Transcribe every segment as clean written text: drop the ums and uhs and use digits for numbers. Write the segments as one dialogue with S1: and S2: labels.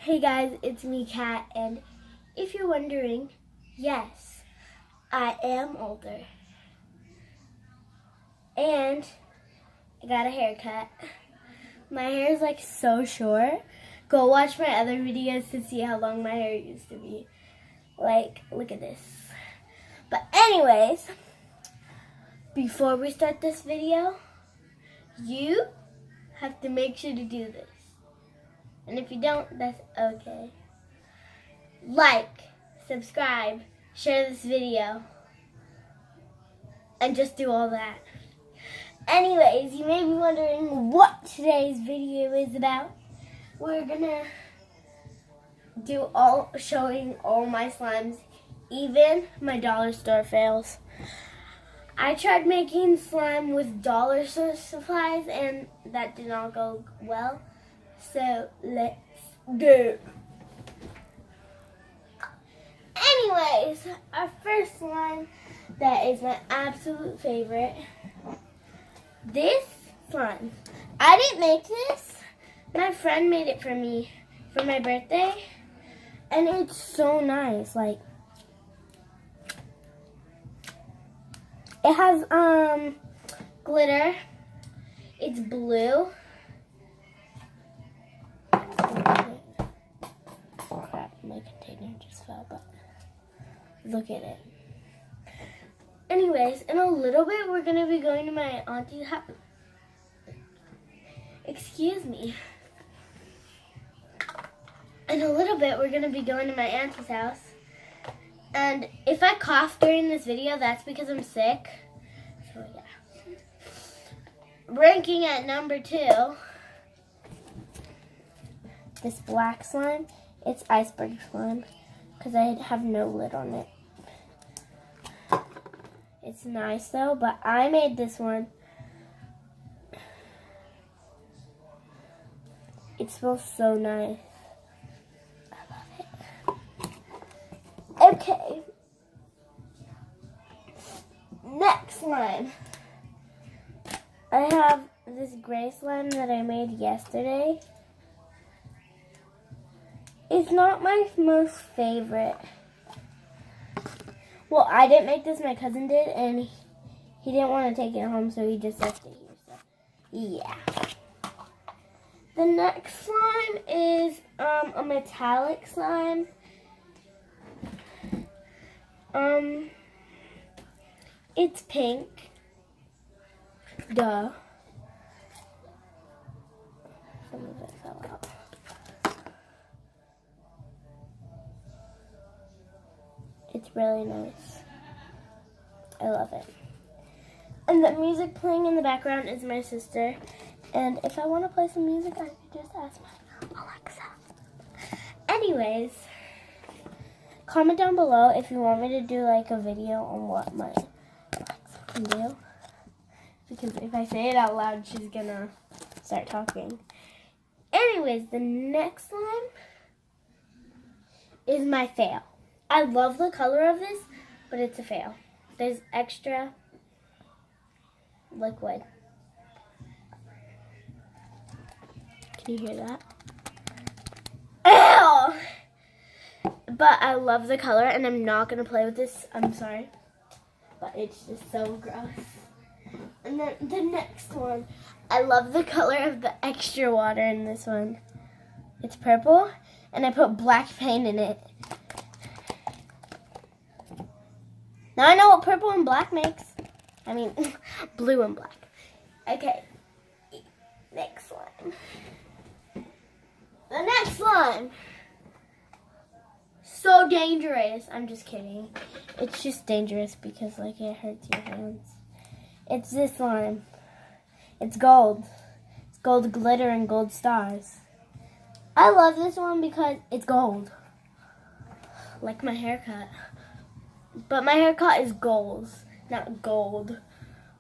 S1: Hey guys, it's me, Kat, and if you're wondering, yes, I am older. And I got a haircut. My hair is like so short. Go watch my other videos to see how long my hair used to be. Like, look at this. But anyways, before we start this video, you have to make sure to do this. And if you don't, that's okay. Like, subscribe, share this video, and just do all that. Anyways, you may be wondering what today's video is about. We're gonna do showing all my slimes, even my dollar store fails. I tried making slime with dollar store supplies and that did not go well. So let's go. Anyways, our first slime that is my absolute favorite. This slime. I didn't make this. My friend made it for me for my birthday. And it's so nice. Like, it has glitter. It's blue. Crap, my container just fell, but look at it. Anyways, in a little bit, we're going to be going to my auntie's house. Excuse me. In a little bit, we're going to be going to my auntie's house. And if I cough during this video, that's because I'm sick. So, yeah. Ranking at number 2. This black slime. It's iceberg slime. Because I have no lid on it. It's nice though, but I made this one. It smells so nice. I love it. Okay. Next slime. I have this gray slime that I made yesterday. It's not my most favorite. Well, I didn't make this, my cousin did, and he didn't want to take it home, so he just left it here. So, yeah. The next slime is a metallic slime. It's pink. Duh. Some of it fell out. It's really nice. I love it. And the music playing in the background is my sister. And if I want to play some music, I could just ask my Alexa. Anyways, comment down below if you want me to do like a video on what my Alexa can do. Because if I say it out loud, she's gonna start talking. Anyways, the next slime is my fail. I love the color of this, but it's a fail. There's extra liquid. Can you hear that? Ew! But I love the color, and I'm not going to play with this. I'm sorry. But it's just so gross. And then the next one. I love the color of the extra water in this one. It's purple, and I put black paint in it. Now I know what purple and black makes. I mean, blue and black. Okay, next slime. The next slime. So dangerous. I'm just kidding. It's just dangerous because like it hurts your hands. It's this slime. It's gold. It's gold glitter and gold stars. I love this one because it's gold. Like my haircut. But my haircut is gold, not gold.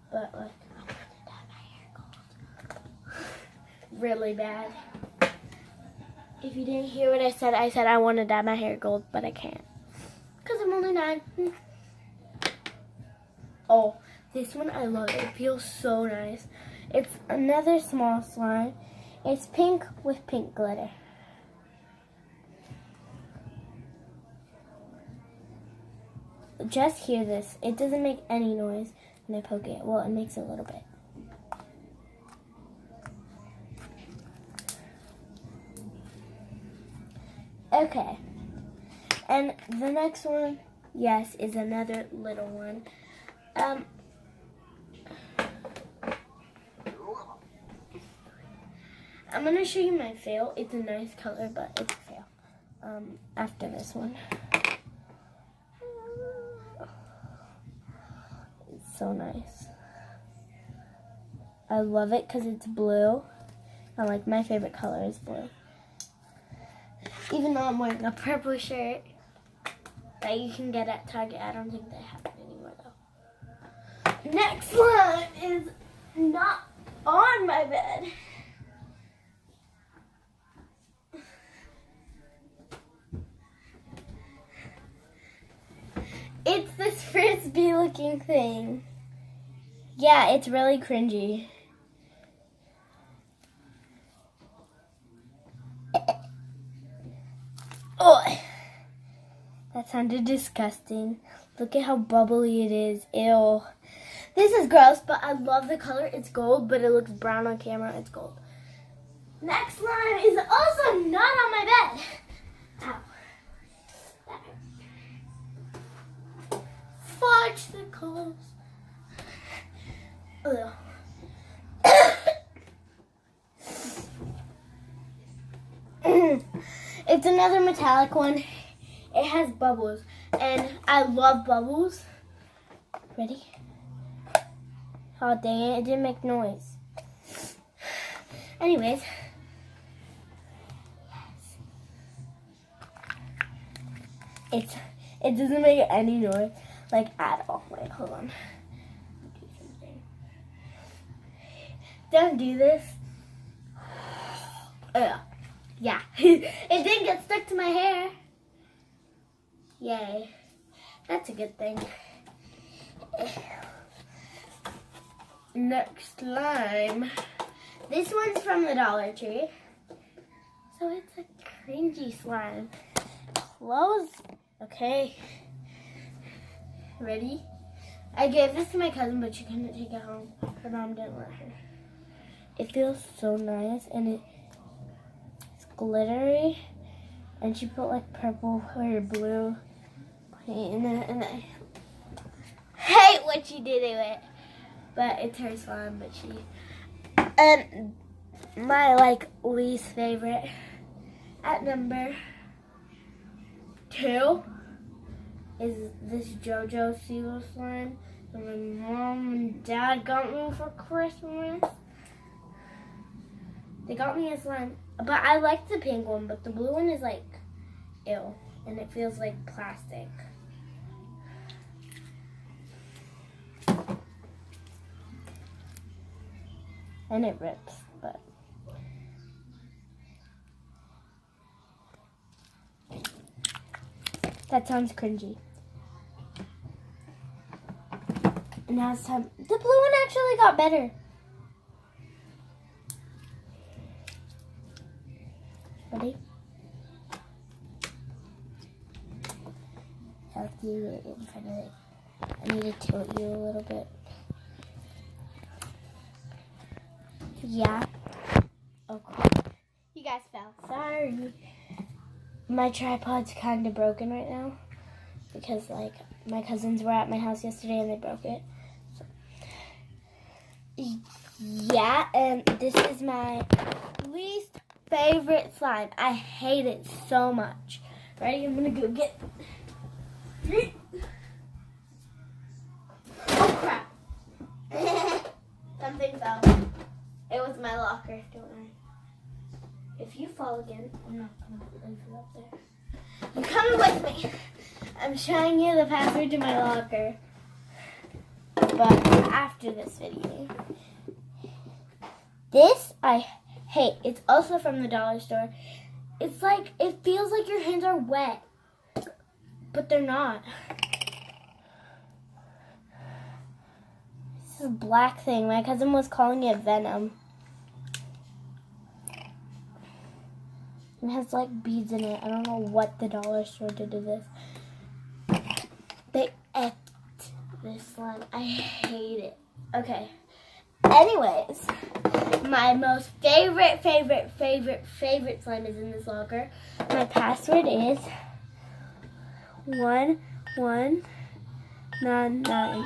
S1: But like, I want to dye my hair gold. Really bad. If you didn't hear what I said I want to dye my hair gold, but I can't. Because I'm only 9. Oh, this one I love. It feels so nice. It's another small slime. It's pink with pink glitter. just hear this. It doesn't make any noise when I poke it. Well, it makes a little bit. Okay. And the next one, yes, is another little one. I'm going to show you my fail. It's a nice color, but it's a fail. After this one. It's so nice. I love it because it's blue. I like my favorite color is blue. Even though I'm wearing a purple shirt that you can get at Target. I don't think they have it anymore though. Next one is not on my bed. It's this frisbee looking thing. Yeah, it's really cringy. Oh, that sounded disgusting. Look at how bubbly it is. Ew. This is gross, but I love the color. It's gold, but it looks brown on camera. It's gold. Next slime is also not on my bed. Ow. That hurt. Fudge the clothes. Ugh. It's another metallic one. It has bubbles, and I love bubbles. Ready? Oh, dang it. It didn't make noise. Anyways. Yes. It doesn't make any noise, like, at all. Wait, hold on. Do something. Don't do this. Ugh. Yeah. It didn't get stuck to my hair. Yay. That's a good thing. Next slime. This one's from the Dollar Tree. So it's a cringy slime. Close. Okay. Ready? I gave this to my cousin, but she couldn't take it home. Her mom didn't let her. It feels so nice, and it's glittery. And she put like purple or blue paint in it, and I hate what she did to it. But it's her slime, but she... And my like least favorite at number 2 is this JoJo Siwa slime that my mom and dad got me for Christmas. They got me a slime, but I like the pink one, but the blue one is like, ew, and it feels like plastic. And it rips, but that sounds cringy. And now it's time. The blue one actually got better. Ready? I have to do it in front of it. I need to tilt you a little bit. Yeah. Oh, cool. You guys fell. Sorry. My tripod's kind of broken right now because, like, my cousins were at my house yesterday and they broke it. So. Yeah, and this is my least favorite slime. I hate it so much. Ready? I'm gonna go get. Oh crap! Something fell. It was my locker, don't worry. If you fall again, I'm not going to leave it up there. You're coming with me. I'm showing you the password to my locker. But after this video. This I hate. It's also from the dollar store. It's like, it feels like your hands are wet. But they're not. This is a black thing. My cousin was calling it Venom. It has like beads in it. I don't know what the dollar store did to this. this slime. I hate it. Okay. Anyways, my most favorite slime is in this locker. My password is 1199.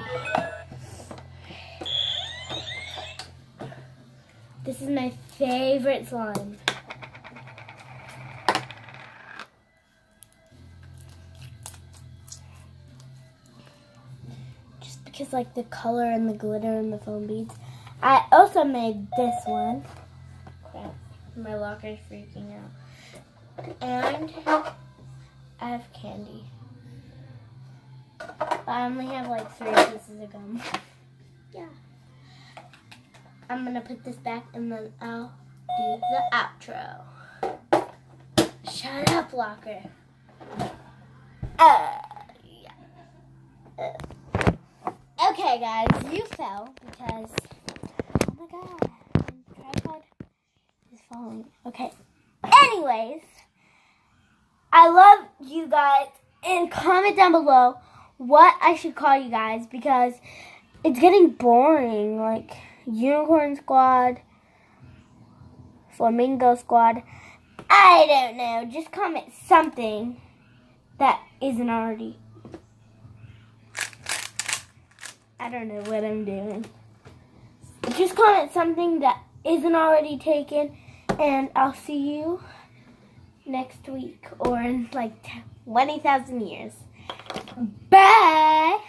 S1: This is my favorite slime. Just because like the color and the glitter and the foam beads. I also made this one. Crap, my locker is freaking out. And I have candy. But I only have like 3 pieces of gum. Yeah. I'm gonna put this back and then I'll do the outro. Shut up, locker. Yeah. Okay, guys, you fell because, oh my god, the tripod is falling. Okay. Anyways, I love you guys, and comment down below what I should call you guys because it's getting boring. Like Unicorn Squad, Flamingo Squad. I don't know. Just comment something that isn't already. I don't know what I'm doing. Just comment something that isn't already taken, and I'll see you next week or in like 20,000 years. Bye!